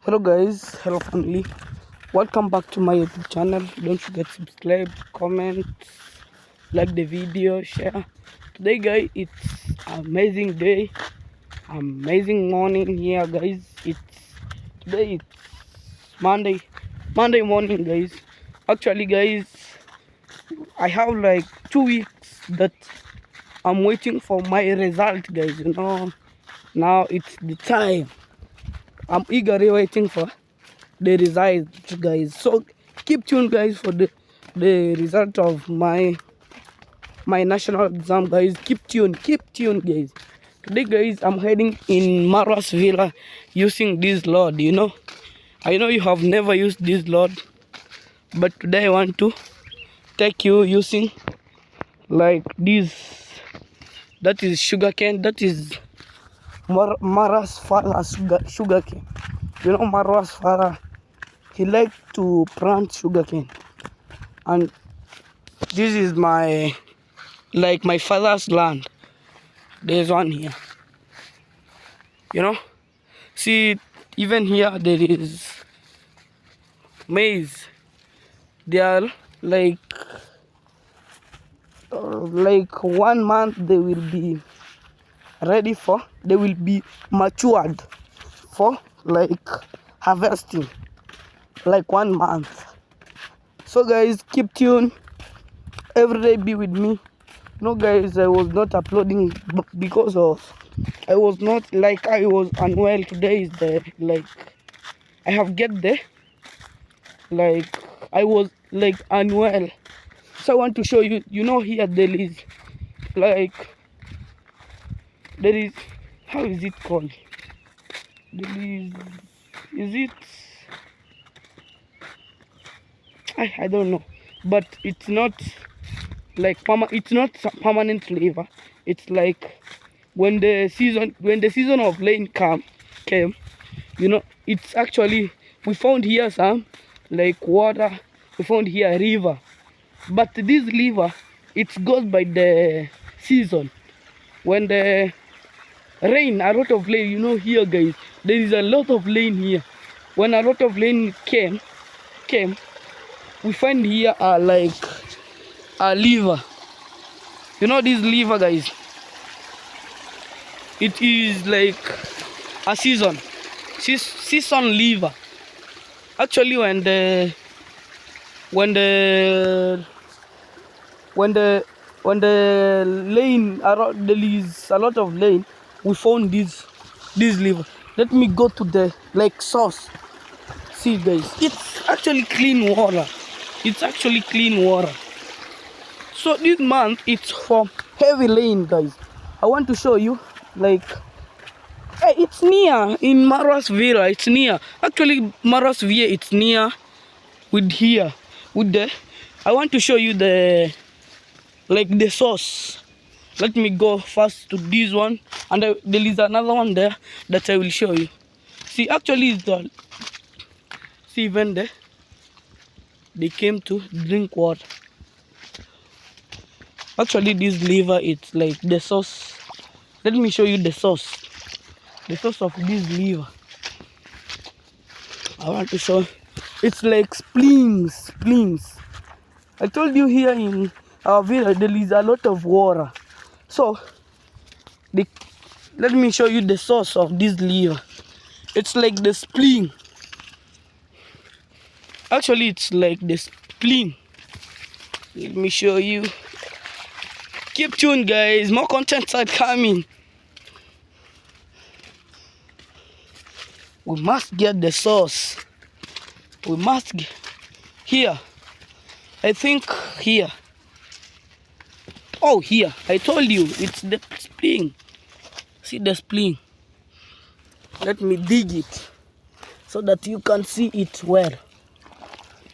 Hello guys, hello family. Welcome back to my YouTube channel. Don't forget to subscribe, comment, like the video, share. Today guys, it's amazing day, amazing morning here guys. It's Monday, Monday morning guys. Actually guys, I have like 2 weeks that I'm waiting for my result guys. Now it's the time. I'm eagerly waiting for the results guys, so keep tuned guys for the result of my national exam guys. Keep tuned guys. Today guys, I'm heading in Mara's villa using this load. I know you have never used this load, but today I want to take you using like this. That is sugarcane. That is Mara's father sugarcane. Mara's father, he liked to plant sugarcane, and this is my father's land. There's one here, see, even here there is maize. They are like 1 month they will be ready for, they will be matured for like harvesting, like 1 month. So guys, keep tuned every day, be with me. Guys, I was not uploading because of I was unwell. Today is I have get there, I was unwell. So I want to show you. Here there is, how is it called? Is it, I don't know, but it's not it's not permanent flavor. It's like when the season of rain came, it's actually, we found here some water, we found here a river, but this river, it goes by the season. When the rain, a lot of rain, here guys, there is a lot of rain here. When a lot of rain came, we find here a river. This river guys, it is like a season river. Actually, when the lane around, there is a lot of lane, we found this river. Let me go to the source. See guys, it's actually clean water. So this month it's for heavy rain guys. I want to show you it's near in Mara's villa. It's near, actually Mara's villa, it's near with the I want to show you the source. Let me go first to this one, and there is another one there that I will show you. See, actually see, even there they came to drink water. Actually this river, it's the source. Let me show you the source of this river. I want to show, it's like springs. I told you, here in our village there is a lot of water. So let me show you the source of this river. It's like the spring. Actually, it's like the spring. Let me show you. Keep tuned guys, more contents are coming. We must get the source. We must get here. I think here. Oh, here. I told you, it's the spring. See the spring. Let me dig it so that you can see it well.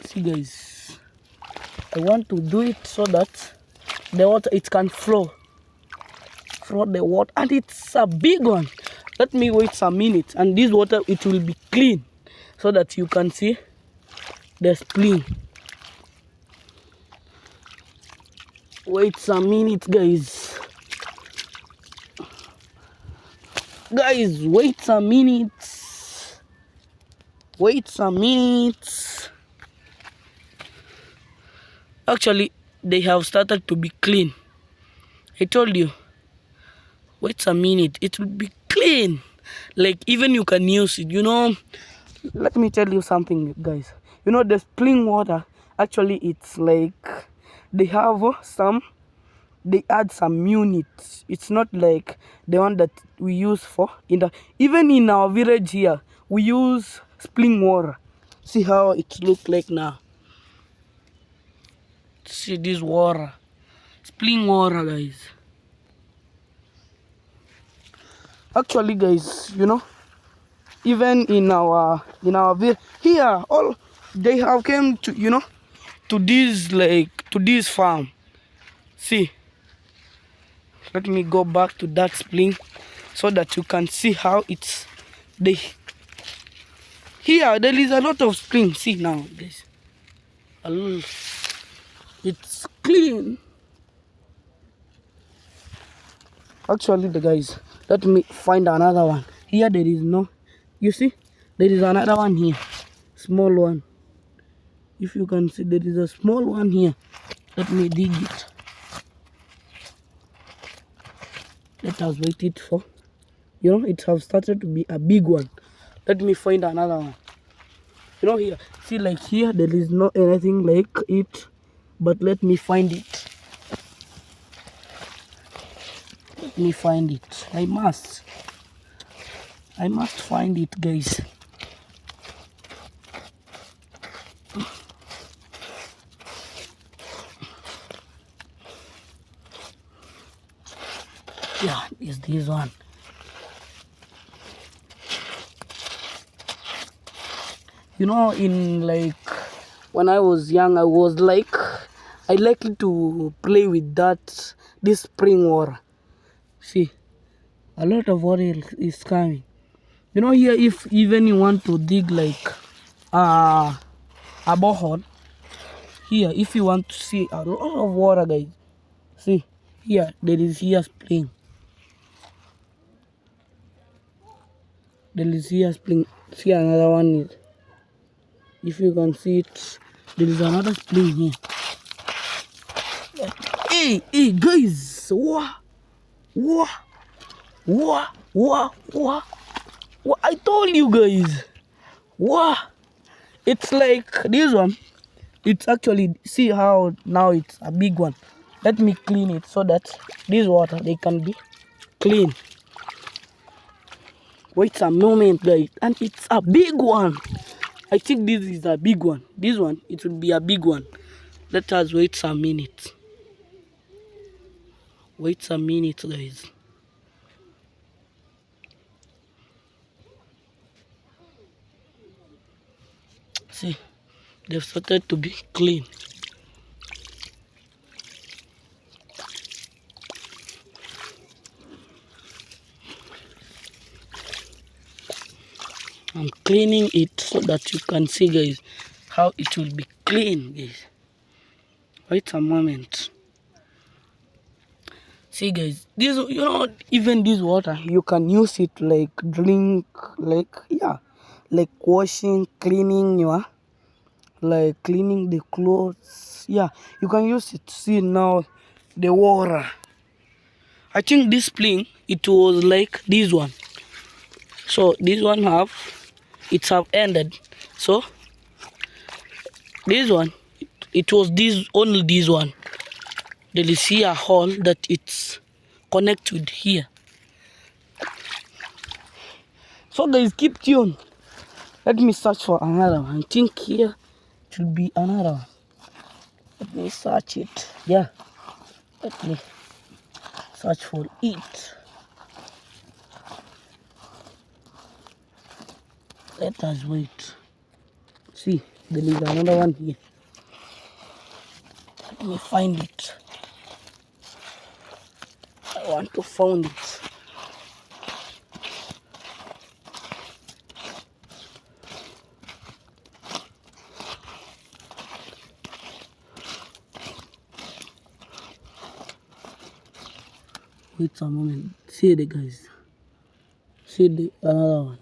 See guys, I want to do it so that the water, it can flow the water, and it's a big one. Let me wait some minutes, and this water, it will be clean so that you can see the spring. Wait some minutes guys. Wait some minutes. Wait some minutes. Actually, they have started to be clean. I told you. Wait a minute. It will be clean. Like even you can use it. Let me tell you something, guys. The spring water. Actually, it's like they have some. They add some units. It's not like the one that we use for even in our village here. We use spring water. See how it look like now. See this water, spring water, guys. Actually, guys, even in our village here, all they have came to to this farm. See, let me go back to that spring so that you can see how it's they here. There is a lot of spring. See now, guys. It's clean. Actually, the guys, let me find another one. Here there is no. You see, there is another one here, small one. If you can see, there is a small one here. Let me dig it. Let us wait it for. It has started to be a big one. Let me find another one. Here, see, like here, there is not anything like it, but let me find it. Let me find it. I must find it, guys. Yeah, is this one. In like when I was young, I liked to play with this spring water. See, a lot of water is coming. Here, if even you want to dig like a borehole, here, if you want to see a lot of water, guys, see, here, there is here spring. There is here spring. See, another one is, if you can see it, there is another spring here. Hey, guys, what? I told you guys, it's like this one. It's actually, see how now it's a big one. Let me clean it so that this water, they can be clean. Wait a moment, guys, and it's a big one. I think this is a big one. This one, it will be a big one. Let us wait a minute. Wait a minute, guys. See, they've started to be clean. I'm cleaning it so that you can see, guys, how it will be clean, guys. Wait a moment. See, guys, this, even this water, you can use it like drink, like washing, cleaning cleaning the clothes. Yeah, you can use it. See now, the water. I think this spring, it was like this one. So this one have ended. So this one, it was only this one. There is here a hole that it's connected here. So guys, keep tuned. Let me search for another one. I think here should be another one. Let me search it. Yeah. Let me search for it. Let us wait. See, there is another one here. Let me find it. I want to find it. Wait a moment. See the guys. See the another one.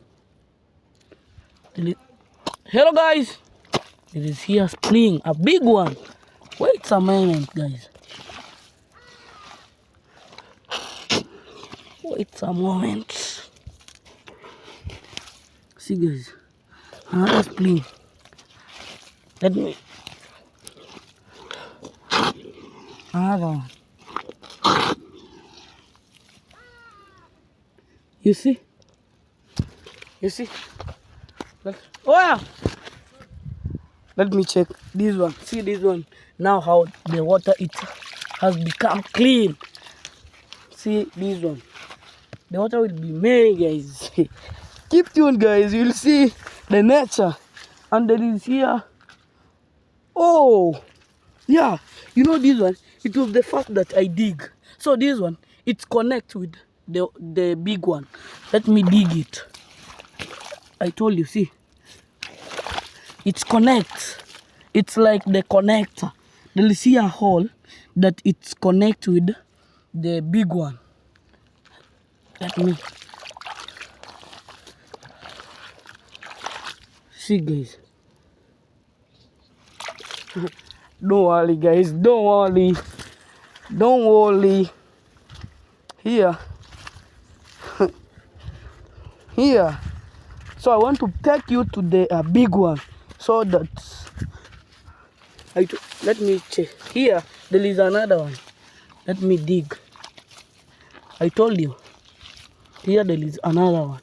Hello guys, it is here spring, a big one. Wait a moment guys. Wait a moment. See guys, another spring. Let me. Another one. You see? You see? Oh yeah. Let me check this one. See this one. Now how the water it has become clean. See this one. The water will be many guys. Keep tuned guys. You'll see the nature. And there is here. Oh yeah. You know this one. It was the first that I dig. So this one, it's connect with the big one. Let me dig it. I told you, see. It's connect. It's like the connector. There is here a hole that it's connect with the big one. Let me see guys. Don't worry guys, don't worry. Don't worry. Here. Here. So I want to take you to the big one. So that let me check. Here there is another one. Let me dig. I told you. Here there is another one.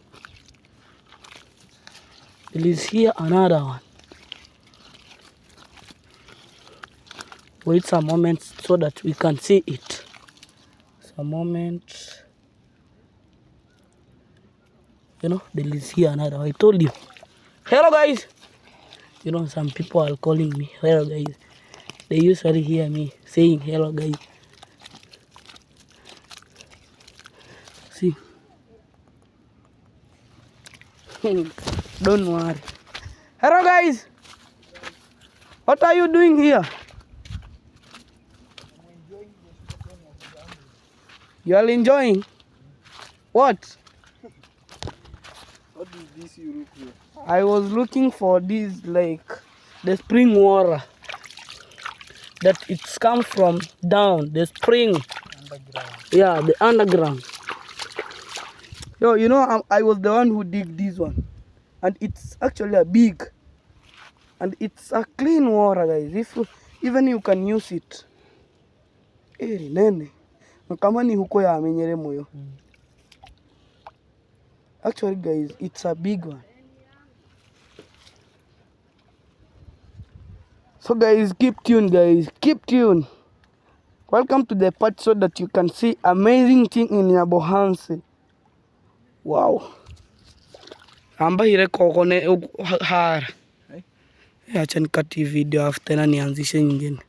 There is here another one. Wait some moments so that we can see it. Some moments. You know, there is here another one. I told you. Hello guys. You know, some people are calling me hello guys. They usually hear me saying hello guys. See. Don't worry. Hello guys. What are you doing here? You are enjoying? What? What is this you look here? I was looking for this, like the spring water that it's come from down the spring. Underground. Yeah, the underground. Yo, you know, I was the one who dig this one, and it's actually a big, and it's a clean water, guys. If even you can use it. Nene. Kama ni huko ya amenyere moyo. Actually, guys, it's a big one. So guys, keep tuned guys, keep tuned. Welcome to the part so that you can see amazing thing in Nyabohansi. Wow. Amba hire kokone har. Acha nikati video after na nianzishe nyingine.